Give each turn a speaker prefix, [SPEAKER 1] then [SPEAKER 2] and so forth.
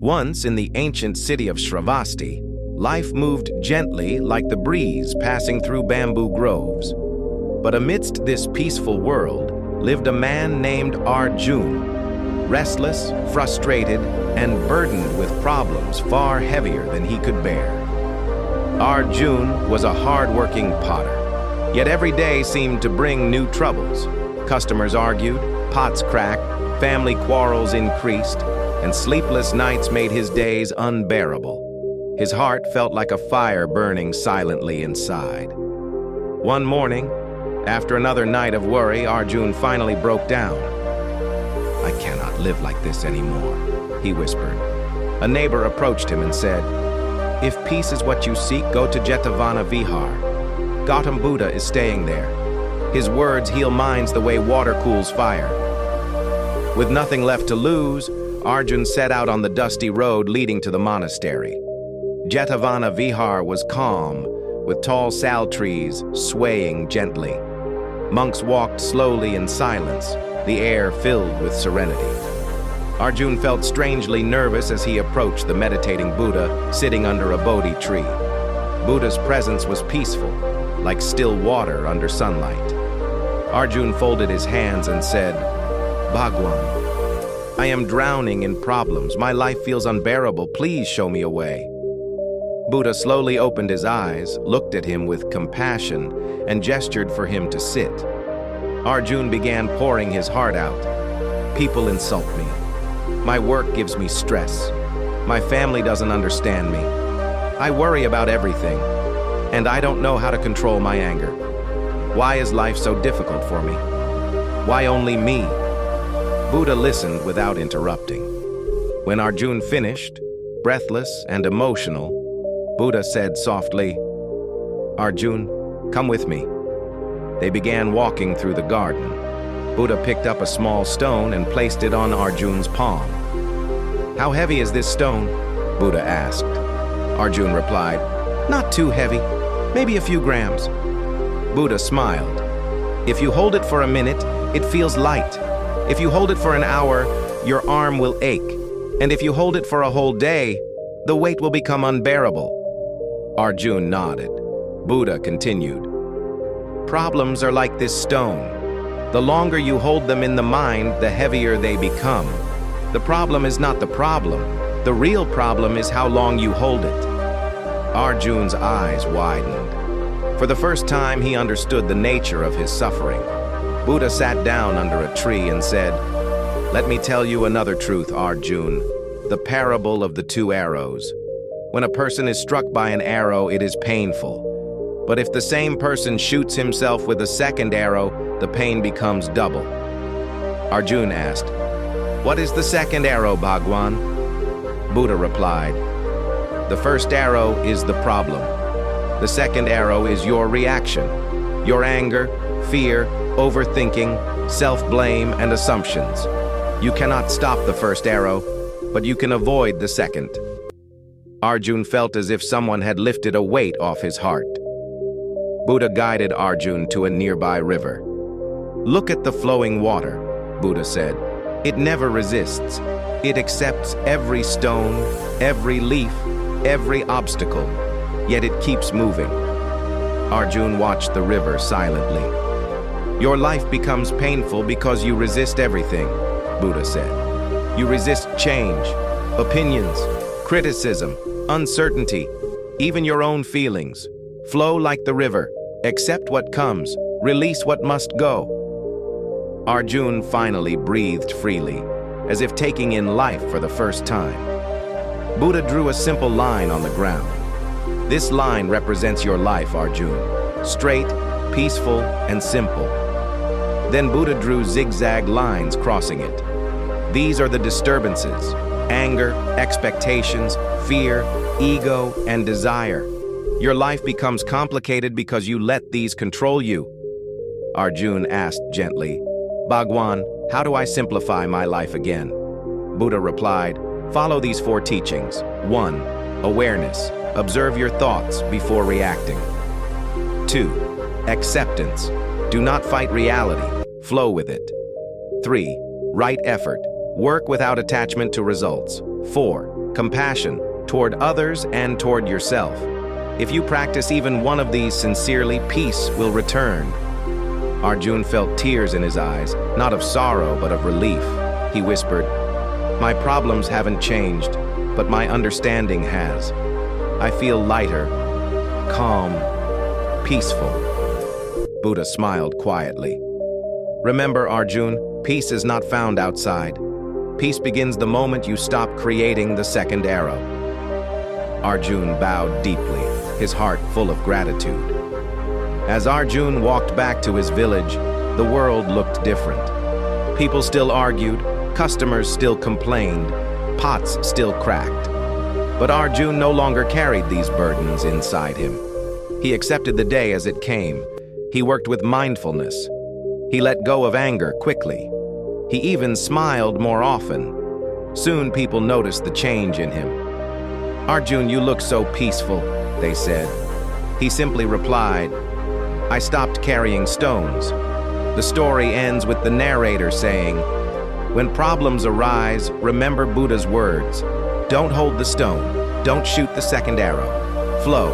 [SPEAKER 1] Once in the ancient city of Shravasti, life moved gently like the breeze passing through bamboo groves. But amidst this peaceful world lived a man named Arjun, restless, frustrated, and burdened with problems far heavier than he could bear. Arjun was a hard-working potter, yet every day seemed to bring new troubles. Customers argued, pots cracked, family quarrels increased, and sleepless nights made his days unbearable. His heart felt like a fire burning silently inside. One morning, after another night of worry, Arjun finally broke down. "I cannot live like this anymore," he whispered. A neighbor approached him and said, "If peace is what you seek, go to Jetavana Vihar. Gautam Buddha is staying there. His words heal minds the way water cools fire." With nothing left to lose, Arjun set out on the dusty road leading to the monastery. Jetavana Vihar was calm, with tall sal trees swaying gently. Monks walked slowly in silence, the air filled with serenity. Arjun felt strangely nervous as he approached the meditating Buddha sitting under a Bodhi tree. Buddha's presence was peaceful, like still water under sunlight. Arjun folded his hands and said, "Bhagwan, I am drowning in problems. My life feels unbearable. Please show me a way." Buddha slowly opened his eyes, looked at him with compassion, and gestured for him to sit. Arjun began pouring his heart out. "People insult me. My work gives me stress. My family doesn't understand me. I worry about everything, and I don't know how to control my anger. Why is life so difficult for me? Why only me?" Buddha listened without interrupting. When Arjun finished, breathless and emotional, Buddha said softly, "Arjun, come with me." They began walking through the garden. Buddha picked up a small stone and placed it on Arjun's palm. "How heavy is this stone?" Buddha asked. Arjun replied, "Not too heavy, maybe a few grams." Buddha smiled. "If you hold it for a minute, it feels light. If you hold it for an hour, your arm will ache. And if you hold it for a whole day, the weight will become unbearable." Arjun nodded. Buddha continued, "Problems are like this stone. The longer you hold them in the mind, the heavier they become. The problem is not the problem. The real problem is how long you hold it." Arjun's eyes widened. For the first time, he understood the nature of his suffering. Buddha sat down under a tree and said, "Let me tell you another truth, Arjun, the parable of the two arrows. When a person is struck by an arrow, it is painful. But if the same person shoots himself with a second arrow, the pain becomes double." Arjun asked, "What is the second arrow, Bhagwan?" Buddha replied, "The first arrow is the problem. The second arrow is your reaction, your anger, fear, overthinking, self-blame, and assumptions. You cannot stop the first arrow, but you can avoid the second." Arjun felt as if someone had lifted a weight off his heart. Buddha guided Arjun to a nearby river. "Look at the flowing water," Buddha said. "It never resists. It accepts every stone, every leaf, every obstacle, yet it keeps moving." Arjun watched the river silently. "Your life becomes painful because you resist everything," Buddha said. "You resist change, opinions, criticism, uncertainty, even your own feelings. Flow like the river. Accept what comes. Release what must go." Arjun finally breathed freely, as if taking in life for the first time. Buddha drew a simple line on the ground. "This line represents your life, Arjun. Straight, peaceful, and simple." Then Buddha drew zigzag lines crossing it. "These are the disturbances: anger, expectations, fear, ego, and desire. Your life becomes complicated because you let these control you." Arjun asked gently, "Bhagwan, how do I simplify my life again?" Buddha replied, "Follow these 4 teachings. 1. Awareness. Observe your thoughts before reacting. 2. Acceptance. Do not fight reality. Flow with it. 3. Right effort. Work without attachment to results. 4. compassion toward others and toward yourself. If you practice even one of these sincerely, peace will return. Arjun felt tears in his eyes, not of sorrow but of relief. He whispered, "My problems haven't changed, but my understanding has. I feel lighter, calm, peaceful." Buddha smiled quietly. Remember, Arjun, peace is not found outside. Peace begins the moment you stop creating the second arrow. Arjun bowed deeply, his heart full of gratitude. As Arjun walked back to his village, the world looked different. People still argued, customers still complained, pots still cracked. But Arjun no longer carried these burdens inside him. He accepted the day as it came. He worked with mindfulness. He let go of anger quickly. He even smiled more often. Soon people noticed the change in him. "Arjun, you look so peaceful," they said. He simply replied, "I stopped carrying stones." The story ends with the narrator saying, "When problems arise, remember Buddha's words. Don't hold the stone. Don't shoot the second arrow. Flow.